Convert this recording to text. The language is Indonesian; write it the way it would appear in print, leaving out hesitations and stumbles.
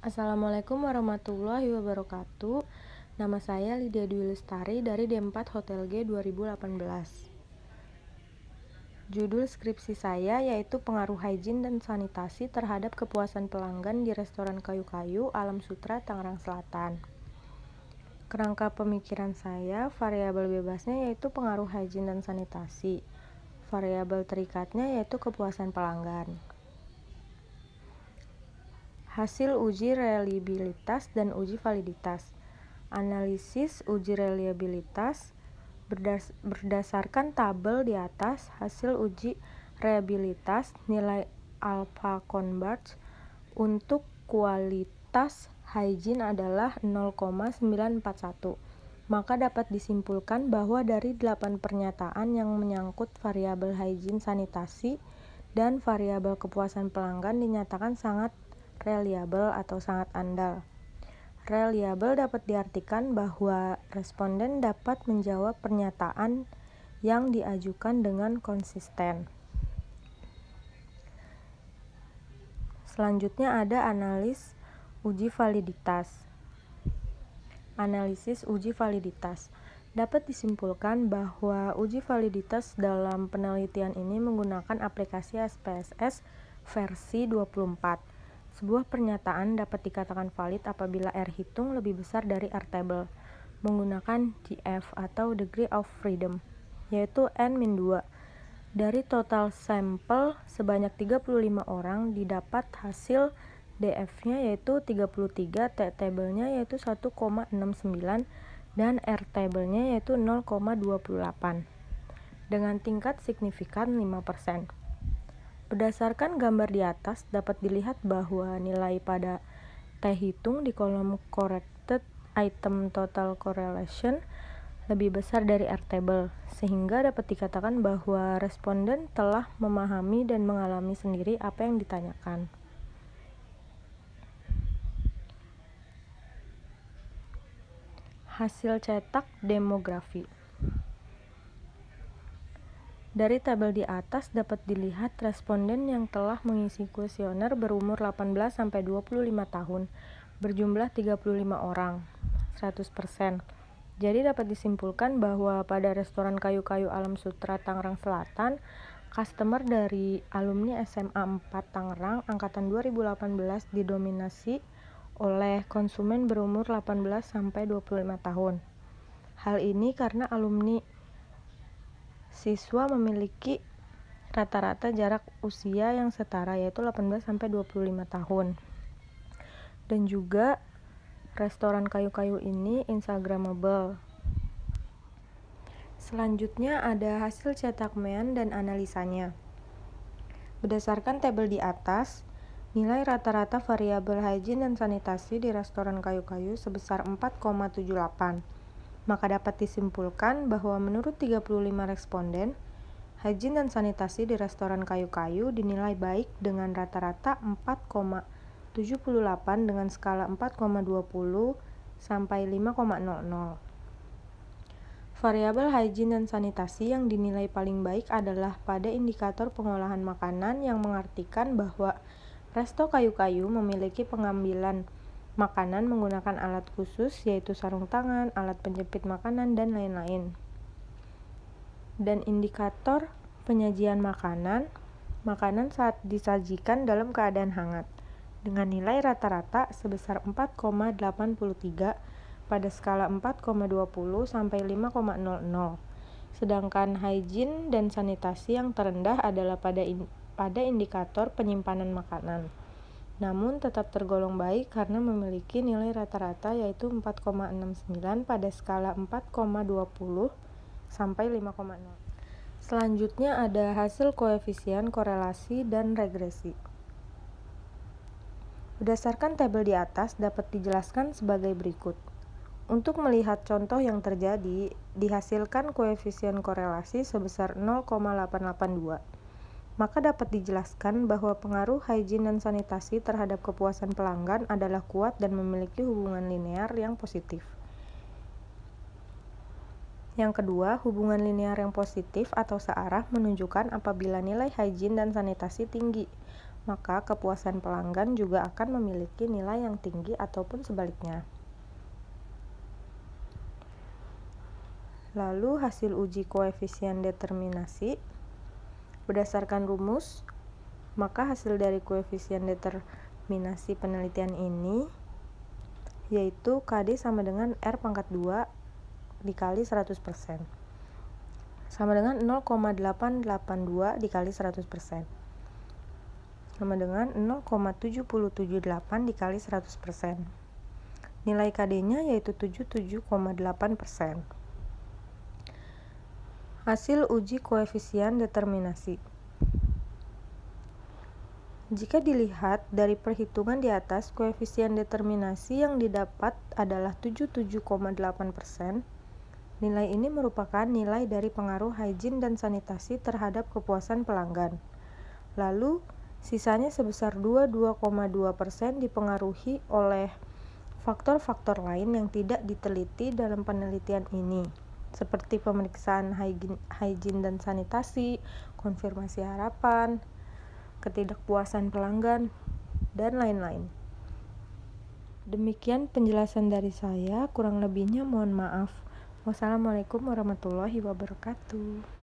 Assalamualaikum warahmatullahi wabarakatuh. Nama saya Lydia Dwi Lestari dari D4 Hotel G 2018. Judul skripsi saya yaitu pengaruh hygiene dan sanitasi terhadap kepuasan pelanggan di restoran kayu-kayu Alam Sutra, Tangerang Selatan. Kerangka pemikiran saya, variabel bebasnya yaitu pengaruh hygiene dan sanitasi. Variabel terikatnya yaitu kepuasan pelanggan. Hasil uji reliabilitas dan uji validitas. Analisis uji reliabilitas berdasarkan tabel di atas. Hasil uji reliabilitas nilai alpha converge untuk kualitas hygiene adalah 0,941. Maka dapat disimpulkan bahwa dari 8 pernyataan yang menyangkut variabel hygiene sanitasi dan variabel kepuasan pelanggan dinyatakan sangat reliable atau sangat andal. Reliable dapat diartikan bahwa responden dapat menjawab pernyataan yang diajukan dengan konsisten. Selanjutnya ada analisis uji validitas. Analisis uji validitas. Dapat disimpulkan bahwa uji validitas dalam penelitian ini menggunakan aplikasi SPSS versi 24. Sebuah pernyataan dapat dikatakan valid apabila R hitung lebih besar dari R table, menggunakan DF atau degree of freedom, yaitu N-2. Dari total sampel sebanyak 35 orang didapat hasil DF-nya yaitu 33, T table-nya yaitu 1,69, dan R table-nya yaitu 0,28, dengan tingkat signifikan 5%. Berdasarkan gambar di atas, dapat dilihat bahwa nilai pada T hitung di kolom corrected item total correlation lebih besar dari R table, sehingga dapat dikatakan bahwa responden telah memahami dan mengalami sendiri apa yang ditanyakan. Hasil cetak demografi. Dari tabel di atas dapat dilihat responden yang telah mengisi kuesioner berumur 18-25 tahun, berjumlah 35 orang, 100%. Jadi dapat disimpulkan bahwa pada restoran kayu-kayu Alam Sutra Tangerang Selatan, customer dari alumni SMA 4 Tangerang angkatan 2018 didominasi oleh konsumen berumur 18-25 tahun. Hal ini karena alumni siswa memiliki rata-rata jarak usia yang setara yaitu 18-25 tahun. Dan juga restoran kayu-kayu ini instagramable. Selanjutnya ada hasil cetak MEAN dan analisanya. Berdasarkan tabel di atas, nilai rata-rata variabel hygiene dan sanitasi di restoran kayu-kayu sebesar 4,78. Maka dapat disimpulkan bahwa menurut 35 responden, hygiene dan sanitasi di restoran kayu-kayu dinilai baik dengan rata-rata 4,78 dengan skala 4,20 sampai 5,00. Variabel hygiene dan sanitasi yang dinilai paling baik adalah pada indikator pengolahan makanan yang mengartikan bahwa resto kayu-kayu memiliki pengambilan makanan menggunakan alat khusus yaitu sarung tangan, alat penjepit makanan, dan lain-lain. Dan indikator penyajian makanan saat disajikan dalam keadaan hangat dengan nilai rata-rata sebesar 4,83 pada skala 4,20 sampai 5,00. Sedangkan hygiene dan sanitasi yang terendah adalah pada indikator penyimpanan makanan. Namun tetap tergolong baik karena memiliki nilai rata-rata yaitu 4,69 pada skala 4,20 sampai 5,0. Selanjutnya ada hasil koefisien korelasi dan regresi. Berdasarkan tabel di atas dapat dijelaskan sebagai berikut. Untuk melihat contoh yang terjadi, dihasilkan koefisien korelasi sebesar 0,882. Maka dapat dijelaskan bahwa pengaruh hygiene dan sanitasi terhadap kepuasan pelanggan adalah kuat dan memiliki hubungan linear yang positif. Yang kedua, hubungan linear yang positif atau searah menunjukkan apabila nilai hygiene dan sanitasi tinggi, maka kepuasan pelanggan juga akan memiliki nilai yang tinggi ataupun sebaliknya. Lalu hasil uji koefisien determinasi berdasarkan rumus, maka hasil dari koefisien determinasi penelitian ini yaitu KD sama dengan R pangkat 2 dikali 100%, sama dengan 0,882 dikali 100%, sama dengan 0,778 dikali 100%. Nilai KD-nya yaitu 77,8%. Hasil uji koefisien determinasi. Jika dilihat dari perhitungan di atas, koefisien determinasi yang didapat adalah 77,8%. Nilai ini merupakan nilai dari pengaruh hygiene dan sanitasi terhadap kepuasan pelanggan. Lalu, sisanya sebesar 22,2% dipengaruhi oleh faktor-faktor lain yang tidak diteliti dalam penelitian ini, seperti pemeriksaan hygiene dan sanitasi, konfirmasi harapan, ketidakpuasan pelanggan, dan lain-lain. Demikian penjelasan dari saya, kurang lebihnya mohon maaf. Wassalamualaikum warahmatullahi wabarakatuh.